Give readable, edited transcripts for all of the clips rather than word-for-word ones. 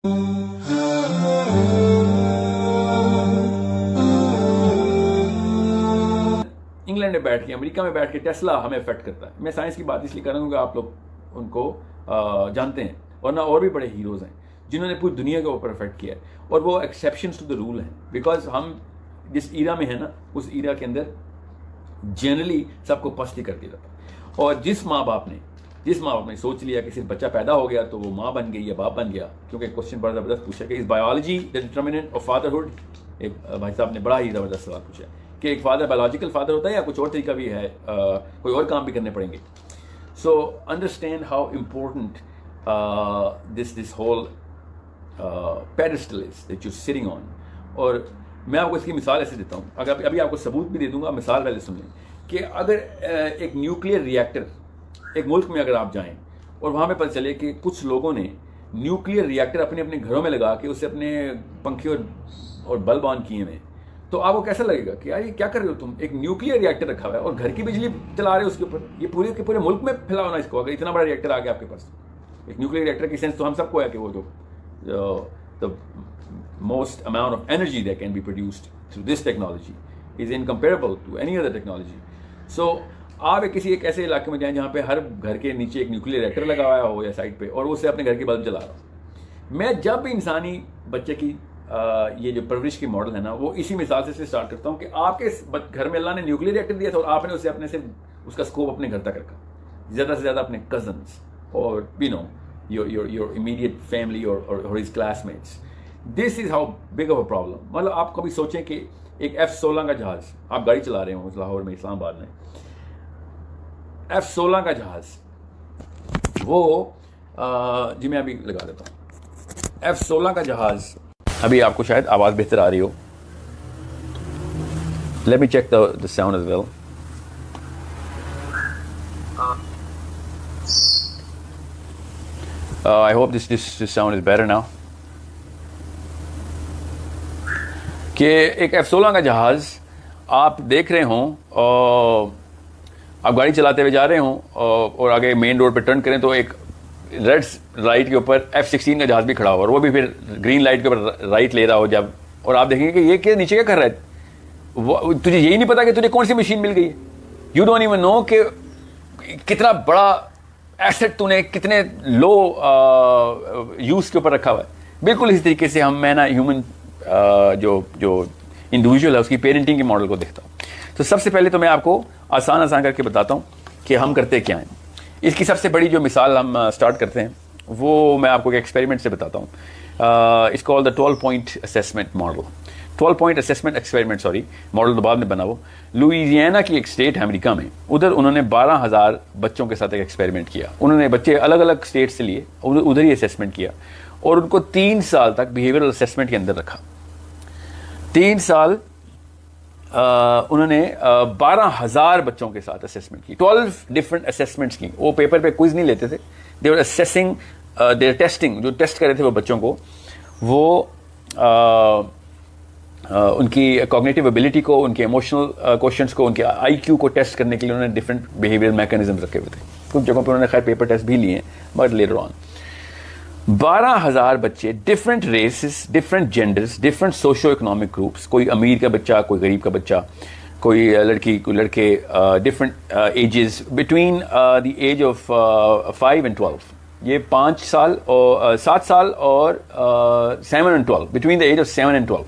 England میں بیٹھ کے امریکہ میں بیٹھ کے ٹیسلا ہمیں افیکٹ کرتا ہے. میں سائنس کی بات اس لیے کر رہا ہوں کہ آپ لوگ ان کو جانتے ہیں, ورنہ اور بھی بڑے ہیروز ہیں جنہوں نے پوری دنیا کے اوپر افیکٹ کیا ہے, اور وہ ایکسیپشنز ٹو دا رول ہیں. بیکاز ہم جس ایرا میں ہیں نا, اس ایرا کے اندر جنرلی سب کو پست ہی کر دیا جاتا ہے. اور جس ماں باپ نے سوچ لیا کہ صرف بچہ پیدا ہو گیا تو وہ ماں بن گئی یا باپ بن گیا, کیونکہ کوشچن بڑا زبردست پوچھا کہ از بایولوجی دا ڈٹرمننٹ آف فادرہڈ. ایک بھائی صاحب نے بڑا ہی زبردست سوال پوچھا کہ ایک فادر بایولوجیکل فادر ہوتا ہے یا کچھ اور طریقہ بھی ہے, کوئی اور کام بھی کرنے پڑیں گے. So understand how important this whole pedestal is that you sitting on. اور میں آپ کو اس کی مثال ایسے دیتا ہوں, اگر ابھی آپ کو ثبوت بھی دے دوں گا, مثال پہلے سن لیں کہ اگر ایک نیوکلیئر ریئیکٹر ایک ملک میں اگر آپ جائیں اور وہاں پہ پتہ چلے کہ کچھ لوگوں نے نیوکلیئر ریئیکٹر اپنے اپنے گھروں میں لگا کے اسے اپنے پنکھے اور بلب آن کیے ہوئے, تو آپ کو کیسا لگے گا کہ یار یہ کیا کر رہے ہو تم, ایک نیوکلیئر ریئیکٹر رکھا ہوا ہے اور گھر کی بجلی چلا رہے ہو اس کے اوپر. یہ پورے کے پورے ملک میں پھیلا ہونا اس کو, اگر اتنا بڑا ریئیکٹر آ گیا آپ کے پاس. ایک نیوکلیئر ریئیکٹر کی سینس تو ہم سب کو ہے کہ وہ جو most amount of energy that can be produced through this technology is incomparable to any other technology. So آپ کسی ایک ایسے علاقے میں جائیں جہاں پہ ہر گھر کے نیچے ایک نیوکلیئر ریئیکٹر لگا ہوا ہو یا سائڈ پہ, اور اسے اپنے گھر کی بلب جلا رہا ہو. میں جب بھی انسانی بچے کی یہ جو پرورش کی ماڈل ہے نا, وہ اسی مثال سے اسٹارٹ کرتا ہوں کہ آپ کے گھر میں اللہ نے نیوکلیئر ریئیکٹر دیا تھا اور آپ نے اسے اپنے سے اس کا اسکوپ اپنے گھر تک رکھا, زیادہ سے زیادہ اپنے کزنس اور your immediate family or his classmates. This is how big of a problem. مطلب آپ کبھی سوچیں کہ ایک F-16 کا جہاز, آپ گاڑی چلا رہے ہوں لاہور میں, اسلام آباد میں, F-16 کا جہاز, وہ جی میں ابھی لگا دیتا ہوں. F-16 کا جہاز, ابھی آپ کو شاید آواز بہتر آ رہی ہو. Let me check the sound as well. I hope this sound is better now. کہ ایک F-16 کا جہاز آپ دیکھ رہے ہوں, آپ گاڑی چلاتے ہوئے جا رہے ہوں اور آگے مین روڈ پہ ٹرن کریں تو ایک ریڈ لائٹ کے اوپر F-16 کا جہاز بھی کھڑا ہو, اور وہ بھی پھر گرین لائٹ کے اوپر رائٹ لے رہا ہو جب, اور آپ دیکھیں گے کہ یہ کیا نیچے کیا کر رہا ہے, تجھے یہی نہیں پتا کہ تجھے کون سی مشین مل گئی ہے. یو ڈونٹ ایون نو کہ کتنا بڑا ایسٹ تو نے کتنے لو یوز کے اوپر رکھا ہوا ہے. بالکل اسی طریقے سے میں نا ہیومن جو انڈیویجول ہے اس کی پیرنٹنگ کے ماڈل کو دیکھتا ہوں. تو سب سے پہلے تو میں آپ کو آسان کر کے بتاتا ہوں کہ ہم کرتے کیا ہیں. اس کی سب سے بڑی جو مثال ہم اسٹارٹ کرتے ہیں وہ میں آپ کو ایک ایکسپیریمنٹ سے بتاتا ہوں. اس کو 12 point assessment model, 12 point assessment experiment sorry model تو بعد میں بنا. وہ لوئیزیانا کی ایک اسٹیٹ ہے امریکہ میں, ادھر انہوں نے 12,000 بچوں کے ساتھ ایک ایکسپیریمنٹ کیا. انہوں نے بچے الگ الگ اسٹیٹ سے لیے, ادھر ہی اسیسمنٹ کیا, اور ان کو 3 سال تک بیہیویئرل اسیسمنٹ کے اندر رکھا. 3 سال انہوں نے 12,000 بچوں کے ساتھ اسیسمنٹ کی, 12 ڈفرنٹ اسیسمنٹس کی. وہ پیپر پہ کوئز نہیں لیتے تھے, دے ور اسیسنگ, دے ور ٹیسٹنگ, جو ٹیسٹ کر رہے تھے وہ بچوں کو, وہ ان کی کوگنیٹو ایبلٹی کو, ان کے ایموشنل کوشچنس کو, ان کے آئی کیو کو ٹیسٹ کرنے کے لیے انہوں نے ڈفرنٹ بیہیویئر میکینزم رکھے ہوئے تھے. کچھ جگہوں پہ انہوں نے خیر پیپر ٹیسٹ بھی لیے ہیں, بٹ لیٹر آن 12,000 بچے, different races, different genders, different socio economic groups, کوئی امیر کا بچہ, کوئی غریب کا بچہ, کوئی لڑکی, کوئی لڑکے, different ages between the age of 5 and 12. یہ 5 سال اور 7 سال اور 7 and 12, between the age of 7 and 12.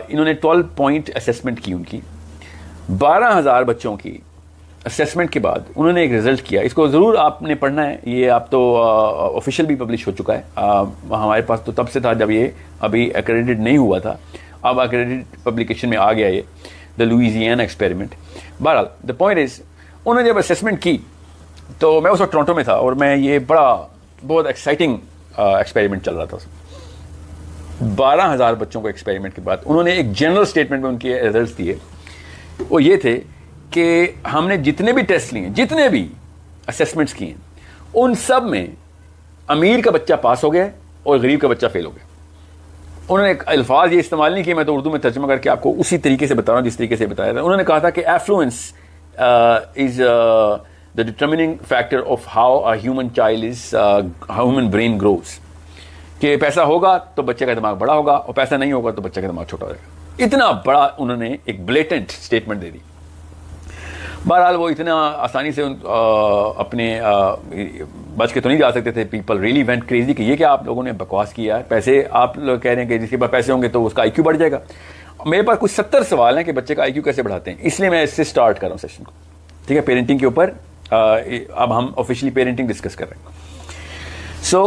انہوں نے 12 پوائنٹ اسیسمنٹ کی. ان کی 12,000 بچوں کی اسیسمنٹ کے بعد انہوں نے ایک رزلٹ کیا. اس کو ضرور آپ نے پڑھنا ہے, یہ آپ تو آفیشیل بھی پبلش ہو چکا ہے. ہمارے پاس تو تب سے تھا جب یہ ابھی ایکریڈیٹڈ نہیں ہوا تھا, اب ایکریڈیٹڈ پبلیکیشن میں آ گیا یہ, دا لوئیزیانا ایکسپیریمنٹ. بہرحال دا پوائنٹ از, انہوں نے جب اسیسمنٹ کی تو میں اس وقت ٹورنٹو میں تھا, اور میں یہ بہت ایکسائٹنگ ایکسپیریمنٹ چل رہا تھا. 12,000 بچوں کو ایکسپیریمنٹ کے بعد انہوں نے ایک جنرل اسٹیٹمنٹ میں ان کے ریزلٹس دیے. وہ یہ تھے کہ ہم نے جتنے بھی ٹیسٹ لیے, جتنے بھی اسیسمنٹس کیے, ان سب میں امیر کا بچہ پاس ہو گیا اور غریب کا بچہ فیل ہو گیا. انہوں نے الفاظ یہ استعمال نہیں کیے, میں تو اردو میں ترجمہ کر کے آپ کو اسی طریقے سے بتا رہا ہوں جس طریقے سے بتایا تھا. انہوں نے کہا تھا کہ ایفلوئنس از the determining factor of how a human child is, how human brain grows. کہ پیسہ ہوگا تو بچے کا دماغ بڑا ہوگا اور پیسہ نہیں ہوگا تو بچے کا دماغ چھوٹا ہو جائے گا. اتنا بڑا انہوں نے ایک بلیٹنٹ اسٹیٹمنٹ دے دی. بہرحال وہ اتنا آسانی سے اپنے بچ کے تو نہیں جا سکتے تھے. پیپل ریئلی وینٹ کریزی کہ یہ کیا آپ لوگوں نے بکواس کیا ہے, پیسے آپ لوگ کہہ رہے ہیں کہ جس کے پاس پیسے ہوں گے تو اس کا آئی کیو بڑھ جائے گا. میرے پاس کچھ 70 سوال ہیں کہ بچے کا آئی کیو کیسے بڑھاتے ہیں, اس لیے میں اس سے اسٹارٹ کر رہا ہوں سیشن کو. ٹھیک ہے, پیرنٹنگ کے اوپر اب ہم آفیشلی پیرنٹنگ ڈسکس کر رہے ہیں. سو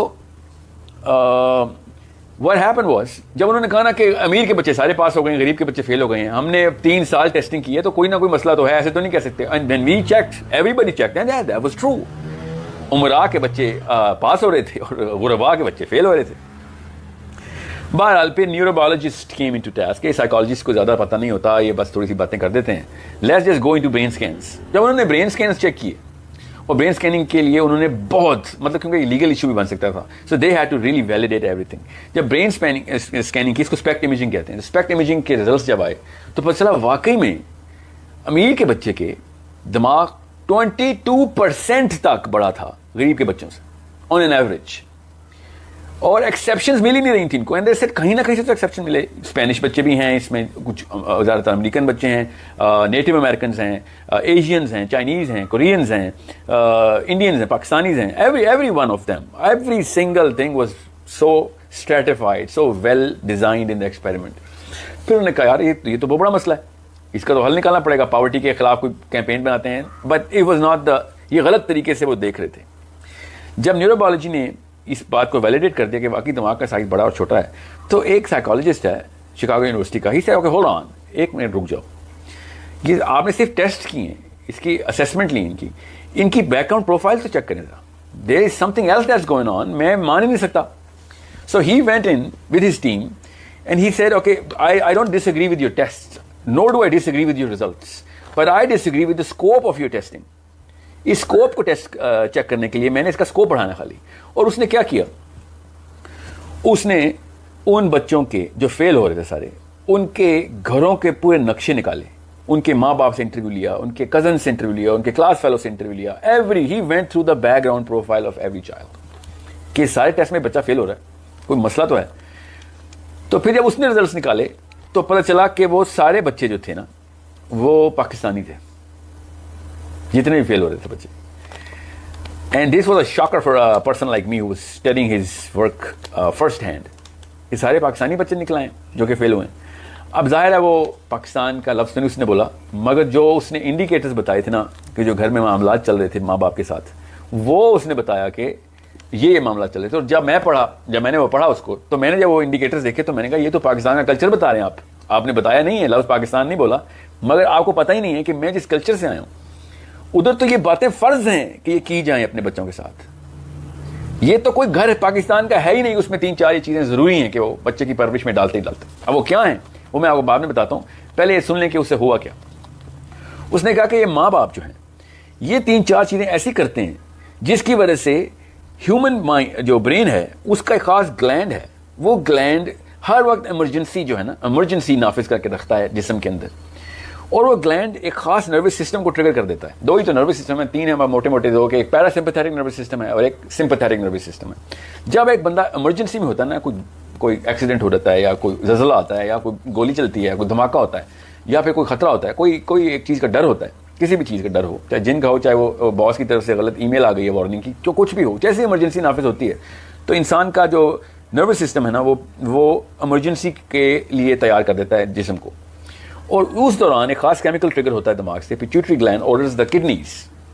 what happened was, جب انہوں نے کہا نا کہ امیر کے بچے سارے پاس ہو گئے ہیں, غریب کے بچے فیل ہو گئے ہیں, ہم نے 3 سال ٹیسٹنگ کی ہے تو کوئی نہ کوئی مسئلہ تو ہے, ایسے تو نہیں کہہ سکتے. and when we checked, everybody checked and that was true. امراء کے بچے پاس ہو رہے تھے اور غرباء کے بچے فیل ہو رہے تھے. بہرحال پھر neuro biologist came into task, کہ سائیکالوجسٹ کو زیادہ پتہ نہیں ہوتا, یہ بس تھوڑی سی باتیں کر دیتے ہیں. let's just go into brain scans. جب انہوں نے برین اسکینس چیک کیے, اور برین اسکیننگ کے لیے انہوں نے بہت کیونکہ لیگل ایشو بھی بن سکتا تھا, so they had to really validate everything. جب برین اسکیننگ کی, اس کو اسپیکٹ امیجنگ کہتے ہیں, اسپیکٹ امیجنگ کے ریزلٹس جب آئے تو پتہ چلا واقعی میں امیر کے بچے کے دماغ 22% تک بڑا تھا غریب کے بچوں سے آن این ایوریج, اور ایکسیپشنز مل ہی نہیں رہی تھیں ان کو. اینڈ دے سیڈ کہیں نہ کہیں سے تو ایکسیپشن ملے. اسپینش بچے بھی ہیں اس میں, کچھ زیادہ تر امریکن بچے ہیں, نیٹو امریکنز ہیں, ایشینز ہیں, چائنیز ہیں, کورینز ہیں, انڈینز ہیں, پاکستانیز ہیں. Every one of them, every single thing was so stratified, so well designed in the experiment. پھر انہوں نے کہا یار یہ تو بہت بڑا مسئلہ ہے, اس کا تو حل نکالنا پڑے گا. پاورٹی کے خلاف کوئی کیمپین بناتے ہیں, but it was not the, یہ غلط طریقے سے وہ دیکھ رہے تھے. جب نیورو بایولوجی نے اس بات کو ویلیڈیٹ کر دیا کہ واقعی دماغ کا سائز بڑا اور چھوٹا ہے, تو ایک سائیکالوجسٹ ہے شکاگو یونیورسٹی کا, ہی سے اوکے ہولڈ آن, ایک منٹ رک جاؤ, یہ آپ نے صرف ٹیسٹ کیے ہیں, اس کی اسیسمنٹ لی, ان کی بیک گراؤنڈ پروفائل تو چیک کریں ذرا. There is something else that's going on, میں مان ہی نہیں سکتا. So he went in with his team and he said okay I don't disagree with your tests, nor do I disagree with your results, but I disagree with the scope of your testing. اس scope کو test check کرنے کے لیے میں نے اس کا scope بڑھانا خالی. اور اس نے کیا کیا, اس نے ان بچوں کے جو فیل ہو رہے تھے سارے, ان کے گھروں کے پورے نقشے نکالے, ان کے ماں باپ سے انٹرویو لیا, ان کے کزن سے انٹرویو لیا, ان کے کلاس فیلو سے انٹرویو لیا. He went through the back ground profile of every child, کہ سارے ٹیسٹ میں بچہ فیل ہو رہا ہے, کوئی مسئلہ تو ہے. تو پھر جب اس نے ریزلٹس نکالے تو پتہ چلا کہ وہ سارے بچے جو تھے نا وہ پاکستانی تھے, جتنے بھی فیل ہو رہے تھے بچے. And this was a Shakir for a person like me who was studying his work first hand. یہ سارے پاکستانی بچے نکل آئے جو کہ فیل ہوئے ہیں. اب ظاہر ہے وہ پاکستان کا لفظ نہیں اس نے بولا, مگر جو اس نے انڈیکیٹرز بتائے تھے نا کہ جو گھر میں معاملات چل رہے تھے ماں باپ کے ساتھ, وہ اس نے بتایا کہ یہ معاملات چل رہے تھے. اور جب میں نے وہ پڑھا اس کو, تو میں نے جب وہ انڈیکیٹرز دیکھے تو میں نے کہا یہ تو پاکستان کا کلچر بتا رہے ہیں آپ نے بتایا نہیں ہے, لفظ پاکستان نہیں بولا, مگر آپ کو پتہ ہی نہیں ہے کہ میں جس کلچر سے آیا ہوں ادھر تو یہ باتیں فرض ہیں کہ یہ کی جائیں اپنے بچوں کے ساتھ. یہ تو کوئی گھر پاکستان کا ہے ہی نہیں, اس میں 3-4 یہ چیزیں ضروری ہیں کہ وہ بچے کی پرورش میں ڈالتے ہی ڈالتے. اب وہ کیا ہیں وہ میں آپ کو بعد میں بتاتا ہوں, پہلے یہ سن لیں کہ اس سے ہوا کیا. اس نے کہا کہ یہ ماں باپ جو ہیں یہ 3-4 چیزیں ایسی کرتے ہیں جس کی وجہ سے ہیومن مائنڈ جو برین ہے اس کا ایک خاص گلینڈ ہے, وہ گلینڈ ہر وقت ایمرجنسی جو ہے نا ایمرجنسی نافذ کر کے رکھتا ہے جسم کے اندر, اور وہ گلینڈ ایک خاص نروس سسٹم کو ٹریگر کر دیتا ہے. 2 ہی تو نروس سسٹم ہیں, 3 ہیں موٹے موٹے, 2 کہ ایک پیراسمپیتھیٹک نروس سسٹم ہے اور ایک سمپیتھیٹک نروس سسٹم ہے. جب ایک بندہ ایمرجنسی میں ہوتا ہے نا, کوئی ایکسیڈنٹ ہو جاتا ہے یا کوئی زلزلہ آتا ہے یا کوئی گولی چلتی ہے, کوئی دھماکہ ہوتا ہے یا پھر کوئی خطرہ ہوتا ہے, کوئی ایک چیز کا ڈر ہوتا ہے, کسی بھی چیز کا ڈر ہو, چاہے جن کا ہو, چاہے وہ باس کی طرف سے غلط ای میل آ گئی ہے وارننگ کی, جو کچھ بھی ہو, جیسے ایمرجنسی نافذ ہوتی ہے تو انسان کا جو نروس سسٹم ہے نا وہ ایمرجنسی کے لیے تیار کر دیتا ہے جسم کو. اور اس دوران ایک خاص کیمیکل ٹریگر ہوتا ہے دماغ سے. Pituitary gland orders the kidneys,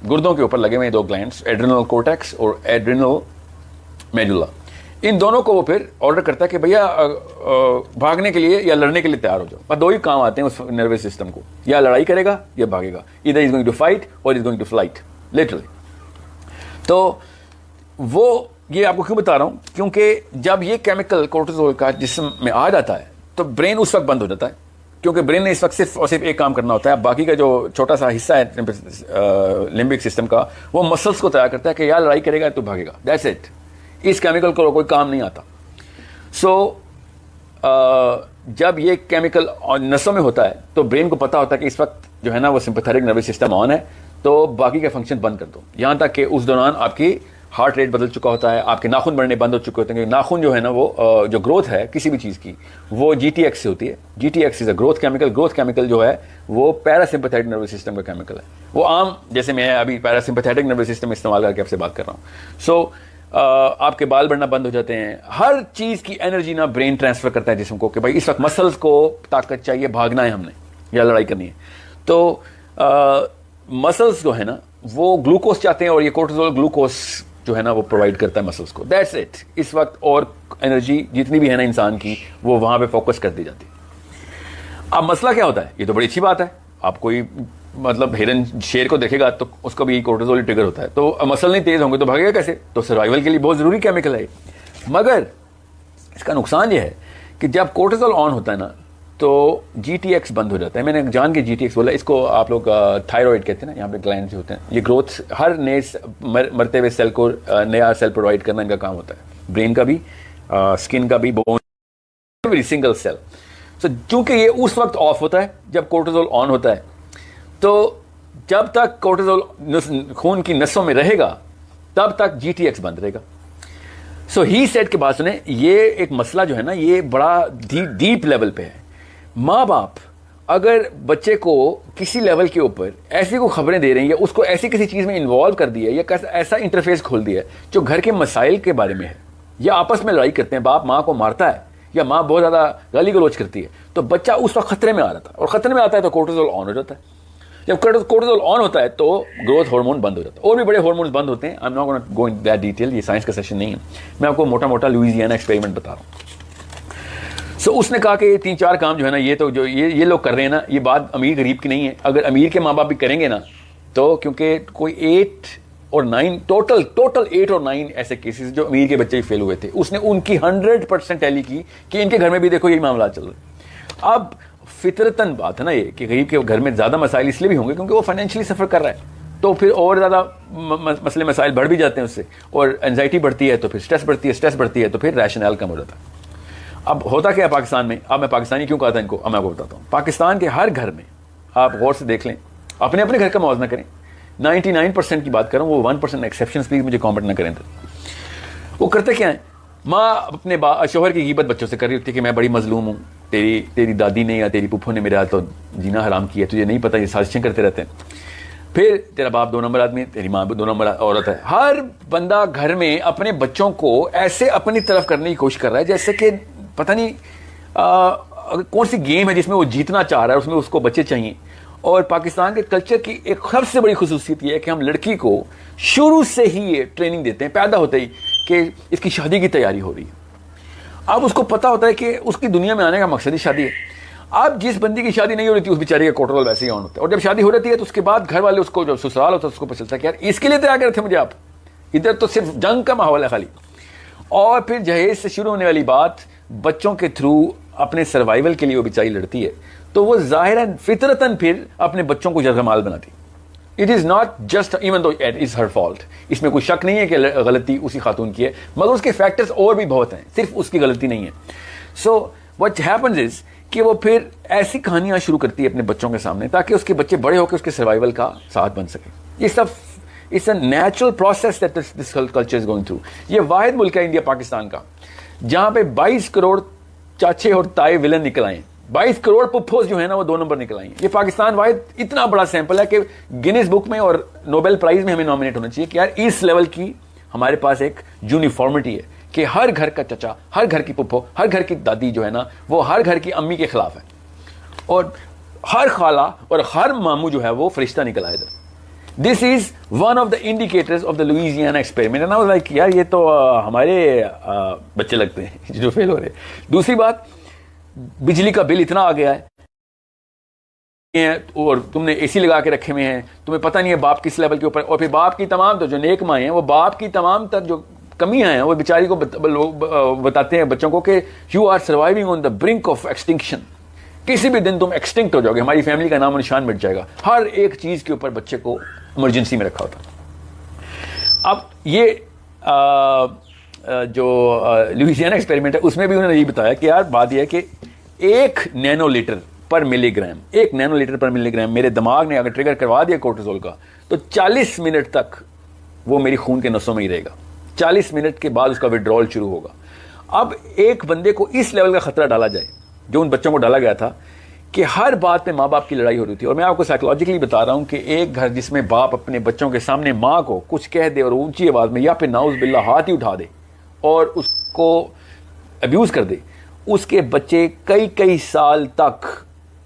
گردوں کے اوپر لگے ہوئے 2 گلینڈس, ایڈرینل کورٹیکس اور ایڈرینل میڈولا, ان دونوں کو وہ پھر آرڈر کرتا ہے کہ بھیا بھاگنے کے لیے یا لڑنے کے لیے تیار ہو جاؤ. بس 2 ہی کام آتے ہیں اس نروس سسٹم کو, یا لڑائی کرے گا یا بھاگے گا, ادھر از گوئنگ ٹو فائٹ اور is going to flight literally. تو وہ یہ آپ کو کیوں بتا رہا ہوں, کیونکہ جب یہ کیمیکل کورٹیزول کا جسم میں آ جاتا ہے تو برین اس وقت بند ہو جاتا ہے, کیونکہ برین نے اس وقت صرف اور صرف ایک کام کرنا ہوتا ہے. باقی کا جو چھوٹا سا حصہ ہے لمبک سسٹم کا, وہ مسلس کو تیار کرتا ہے کہ یا لڑائی کرے گا تو بھاگے گا, دیٹس اٹ. اس کیمیکل کو کوئی کام نہیں آتا. سو جب یہ کیمیکل نسوں میں ہوتا ہے تو برین کو پتا ہوتا ہے کہ اس وقت جو ہے نا وہ سمپیتھیٹک نروس سسٹم آن ہے, تو باقی کا فنکشن بند کر دو, یہاں تک کہ اس دوران آپ کی ہارٹ ریٹ بدل چکا ہوتا ہے, آپ کے ناخن بڑھنے بند ہو چکے ہوتے ہیں. ناخن جو ہے نا وہ جو گروتھ ہے کسی بھی چیز کی وہ جی ٹی ایکس سے ہوتی ہے. G T X is a growth chemical. Growth chemical جو ہے وہ پیراسمپیتھیٹک نروس سسٹم کا کیمیکل ہے. وہ عام جیسے میں ابھی پیراسمپیتھیٹک نروس سسٹم استعمال کر کے آپ سے بات کر رہا ہوں. سو آپ کے بال بڑھنا بند ہو جاتے ہیں. ہر چیز کی انرجی نا برین ٹرانسفر کرتا ہے جسم کو کہ بھائی اس وقت مسلس کو طاقت چاہیے, بھاگنا ہے ہم نے یا لڑائی کرنی ہے. تو مسلس جو ہے نا وہ گلوکوز چاہتے ہیں اور یہ کورٹیزول گلوکوز جو ہے نا وہ پرووائڈ کرتا ہے مسلس کو. دیٹس اٹ اس وقت. اور انرجی جتنی بھی ہے نا انسان کی وہ وہاں پہ فوکس کر دی جاتی ہے. اب مسئلہ کیا ہوتا ہے, یہ تو بڑی اچھی بات ہے. آپ کوئی مطلب ہرن شیر کو دیکھے گا تو اس کو بھی کورٹیزول ٹریگر ہوتا ہے, تو مسل نہیں تیز ہوں گے تو بھاگے گا کیسے؟ تو سروائیول کے لیے بہت ضروری کیمیکل ہے. مگر اس کا نقصان یہ ہے کہ جب کورٹیزول آن ہوتا ہے نا تو جی ٹی ایکس بند ہو جاتا ہے. میں نے جان کے جی ٹی ایکس بولا, اس کو آپ لوگ تھائرائڈ کہتے ہیں نا, یہاں پہ گلینڈز ہوتے ہیں. یہ گروتھ ہر نئے مرتے ہوئے سیل کو نیا سیل پرووائڈ کرنا ان کا کام ہوتا ہے. برین کا بھی, اسکن کا بھی, بون, سنگل سیل. سو چونکہ یہ اس وقت آف ہوتا ہے جب کورٹیزول آن ہوتا ہے, تو جب تک کورٹیزول خون کی نسوں میں رہے گا تب تک جی ٹی ایکس بند رہے گا. سو ہی سیٹ کے بات سنیں, یہ ایک مسئلہ جو ہے نا یہ بڑا ڈیپ لیول پہ ہے. ماں باپ اگر بچے کو کسی لیول کے اوپر ایسی کوئی خبریں دے رہے ہیں یا اس کو ایسی کسی چیز میں انوالو کر دیا یا ایسا انٹرفیس کھول دیا ہے جو گھر کے مسائل کے بارے میں ہے, یا آپس میں لڑائی کرتے ہیں, باپ ماں کو مارتا ہے یا ماں بہت زیادہ گالی گلوچ کرتی ہے, تو بچہ اس وقت خطرے میں آ رہا تھا. اور خطرے میں آتا ہے تو کورٹیزول آن ہو جاتا ہے. جب کورٹیزول آن ہوتا ہے تو گروتھ ہارمون بند ہو جاتا ہے. اور بھی بڑے ہارمونز بند ہوتے ہیں. I am not gonna go in that detail, یہ سائنس کا سیشن نہیں ہے, میں آپ کو موٹا موٹا لوئیزیانا ایکسپیریمنٹ بتا رہا ہوں. سو اس نے کہا کہ یہ 3-4 کام جو ہے نا یہ تو جو یہ لوگ کر رہے ہیں نا, یہ بات امیر غریب کی نہیں ہے. اگر امیر کے ماں باپ بھی کریں گے نا تو, کیونکہ کوئی 8 اور 9 ٹوٹل 8 اور 9 ایسے کیسز جو امیر کے بچے ہی فیل ہوئے تھے, اس نے ان کی 100% ٹیلی کی کہ ان کے گھر میں بھی دیکھو یہی معاملات چل رہے ہیں. اب فطرتاً بات ہے نا یہ کہ غریب کے گھر میں زیادہ مسائل اس لیے بھی ہوں گے کیونکہ وہ فائنینشلی سفر کر رہا ہے, تو پھر اور زیادہ مسئلے مسائل بڑھ بھی جاتے ہیں اس سے, اور انزائٹی بڑھتی ہے تو پھر اسٹریس بڑھتی ہے تو پھر ریشنل کم ہو جاتا ہے. اب ہوتا کیا ہے پاکستان میں, اب میں پاکستانی کیوں کہا تھا ان کو, اب میں آپ کو بتاتا ہوں. پاکستان کے ہر گھر میں آپ غور سے دیکھ لیں, اپنے گھر کا موازنہ کریں, 99% کی بات کروں, وہ 1% ایکسیپشنز پلیز مجھے کامنٹ نہ کریں. وہ کرتے کیا ہیں, ماں اپنے شوہر کی غیبت بچوں سے کر رہی ہوتی ہے کہ میں بڑی مظلوم ہوں, تیری دادی نے یا تیری پھپھو نے میرے ہاتھ تو جینا حرام کیا, تجھے نہیں پتا, یہ سازشیں کرتے رہتے ہیں. پھر تیرا باپ 2 نمبر آدمی, تیری ماں 2 نمبر عورت ہے. ہر بندہ گھر میں اپنے بچوں کو ایسے اپنی طرف کرنے کی کوشش کر رہا ہے جیسے کہ پتہ نہیں کون سی گیم ہے جس میں وہ جیتنا چاہ رہا ہے, اس میں اس کو بچے چاہیے. اور پاکستان کے کلچر کی ایک سب سے بڑی خصوصیت یہ ہے کہ ہم لڑکی کو شروع سے ہی یہ ٹریننگ دیتے ہیں, پیدا ہوتے ہی, کہ اس کی شادی کی تیاری ہو رہی ہے. اب اس کو پتا ہوتا ہے کہ اس کی دنیا میں آنے کا مقصد ہی شادی ہے. اب جس بندی کی شادی نہیں ہو رہی تھی اس بیچارے کا کورٹیزول ویسے ہی آن ہوتا ہے, اور جب شادی ہو رہی ہے تو اس کے بعد گھر والے اس کو جب سسرال ہوتا ہے اس کو پتہ چلتا ہے کہ یار اس کے لیے تیار کر رہے تھے مجھے آپ, ادھر تو صرف جنگ کا ماحول ہے خالی. اور پھر جہیز سے شروع ہونے والی بات بچوں کے تھرو اپنے سروائیول کے لیے وہ بیچاری لڑتی ہے, تو وہ ظاہراً فطرتاً پھر اپنے بچوں کو جرمال بناتی. It is not just even though it is her fault, اس میں کوئی شک نہیں ہے کہ غلطی اسی خاتون کی ہے, مگر اس کے فیکٹرز اور بھی بہت ہیں, صرف اس کی غلطی نہیں ہے. سو واٹ ہیپنز از کہ وہ پھر ایسی کہانیاں شروع کرتی ہے اپنے بچوں کے سامنے تاکہ اس کے بچے بڑے ہو کے اس کے سروائیول کا ساتھ بن سکیں. یہ سب it's a natural process that this culture is going through. یہ واحد ملک ہے انڈیا پاکستان کا جہاں پہ 22 کروڑ چاچے اور تائے ولن نکل آئے ہیں, 22 کروڑ پپھوز جو ہے نا وہ 2 نمبر نکل آئی ہیں. یہ پاکستان واحد اتنا بڑا سیمپل ہے کہ گینیز بک میں اور نوبل پرائز میں ہمیں نامنیٹ ہونا چاہیے کہ یار اس لیول کی ہمارے پاس ایک یونیفارمٹی ہے کہ ہر گھر کا چچا, ہر گھر کی پپھو, ہر گھر کی دادی جو ہے نا وہ ہر گھر کی امی کے خلاف ہے, اور ہر خالہ اور ہر ماموں جو ہے وہ فرشتہ نکل آئے ادھر. This is one of the indicators of the Louisiana experiment. And I was like یار یہ تو ہمارے بچے لگتے ہیں جو فیل ہو رہے ہیں. دوسری بات, بجلی کا بل اتنا آ گیا ہے اور تم نے اے سی لگا کے رکھے ہوئے ہیں, تمہیں پتہ نہیں ہے باپ کس لیول کے اوپر. اور پھر باپ کی تمام تو جو نیک مائیں ہیں وہ باپ کی تمام تر جو کمیاں ہیں وہ بیچاری کو بتاتے ہیں بچوں کو کہ you are surviving on the brink of extinction, کسی بھی دن تم ایکسٹنکٹ ہو جاؤ گے, ہماری فیملی کا نام و نشان مٹ جائے گا. ہر ایک چیز کے اوپر بچے کو ایمرجنسی میں رکھا ہوتا. اب یہ جو لوئیزیانا ایکسپیریمنٹ ہے اس میں بھی انہوں نے یہ بتایا کہ یار بات یہ ہے کہ 1 نینو لیٹر پر ملی گرام, 1 نینو لیٹر پر ملی گرام میرے دماغ نے اگر ٹریگر کروا دیا کورٹیزول کا تو 40 منٹ تک وہ میری خون کے نسوں میں ہی رہے گا. 40 منٹ کے بعد اس کا وڈرال شروع ہوگا. اب ایک بندے کو اس لیول کا خطرہ ڈالا جائے جو ان بچوں کو ڈالا گیا تھا کہ ہر بات میں ماں باپ کی لڑائی ہو رہی تھی. اور میں آپ کو سائیکولوجیکلی بتا رہا ہوں کہ ایک گھر جس میں باپ اپنے بچوں کے سامنے ماں کو کچھ کہہ دے اور اونچی آواز میں یا پھر نعوذ باللہ ہاتھ ہی اٹھا دے اور اس کو ابیوز کر دے, اس کے بچے کئی سال تک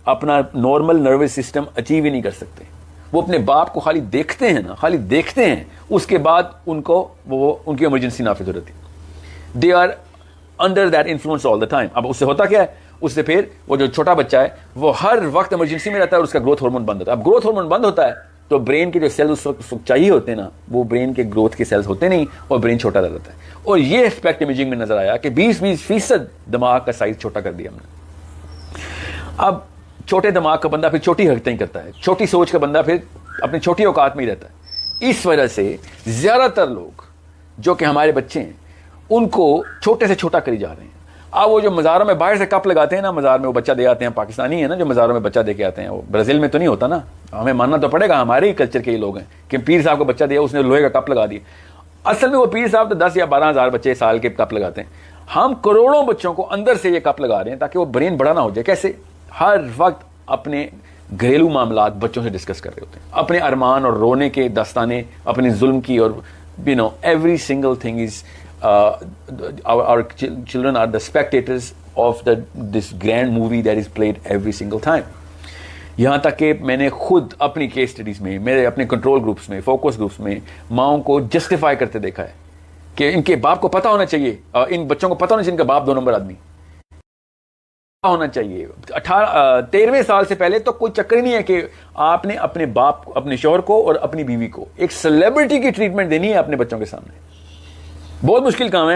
اپنا نارمل نروس سسٹم اچیو ہی نہیں کر سکتے. وہ اپنے باپ کو خالی دیکھتے ہیں خالی دیکھتے ہیں, اس کے بعد ان کو ان کی ایمرجنسی نافذ ہو رہتی. They are under that influence all the time. اب اس سے ہوتا کیا ہے, اس سے پھر وہ جو چھوٹا بچہ ہے وہ ہر وقت ایمرجنسی میں رہتا ہے اور اس کا گروتھ ہارمون بند ہوتا ہے. اب گروتھ ہارمون بند ہوتا ہے تو برین کے جو سیلز اس وقت چاہیے ہوتے ہیں نا, وہ برین کے گروتھ کے سیلز ہوتے نہیں اور برین چھوٹا رہ جاتا ہے. اور یہ ایسپیکٹ امیجنگ میں نظر آیا کہ 20% دماغ کا سائز چھوٹا کر دیا ہم نے. اب چھوٹے دماغ کا بندہ پھر چھوٹی حرکتیں کرتا ہے, چھوٹی سوچ کا بندہ پھر اپنی چھوٹی اوقات میں ہی رہتا ہے. اس وجہ سے زیادہ تر لوگ جو کہ ہمارے بچے ہیں ان کو چھوٹے سے چھوٹا کری جا رہے ہیں. اب وہ جو مزاروں میں باہر سے کپ لگاتے ہیں نا, مزار میں وہ بچہ دے آتے ہیں, پاکستانی ہے نا جو مزاروں میں بچہ دے کے آتے ہیں, وہ برازیل میں تو نہیں ہوتا نا, ہمیں ماننا تو پڑے گا, ہمارے ہی کلچر کے ہی لوگ ہیں کہ پیر صاحب کو بچہ دیا اس نے لوہے کا کپ لگا دیا. اصل میں وہ پیر صاحب تو 10 یا 12 ہزار بچے سال کے کپ لگاتے ہیں. ہم کروڑوں بچوں کو اندر سے یہ کپ لگا رہے ہیں تاکہ وہ برین بڑا نہ ہو جائے. کیسے؟ ہر وقت اپنے گھریلو معاملات بچوں سے ڈسکس کر رہے ہوتے ہیں, اپنے ارمان اور رونے کے داستانے, اپنے ظلم کی, اور every single thing is our children are the spectators of this grand movie that is played every single time. یہاں تک کہ میں نے خود اپنی کیس اسٹڈیز میں, میرے اپنے کنٹرول گروپس میں, فوکس گروپس میں ماؤں کو جسٹیفائی کرتے دیکھا ہے کہ ان کے باپ کو پتا ہونا چاہیے, ان بچوں کو پتا ہونا چاہیے ان کا باپ 2 نمبر آدمی ہونا چاہیے. 13ویں سال سے پہلے تو کوئی چکر ہی نہیں ہے کہ آپ نے اپنے باپ, اپنے شوہر کو اور اپنی بیوی کو ایک سیلیبریٹی کی ٹریٹمنٹ دینی ہے اپنے بچوں کے سامنے. بہت مشکل کام ہے.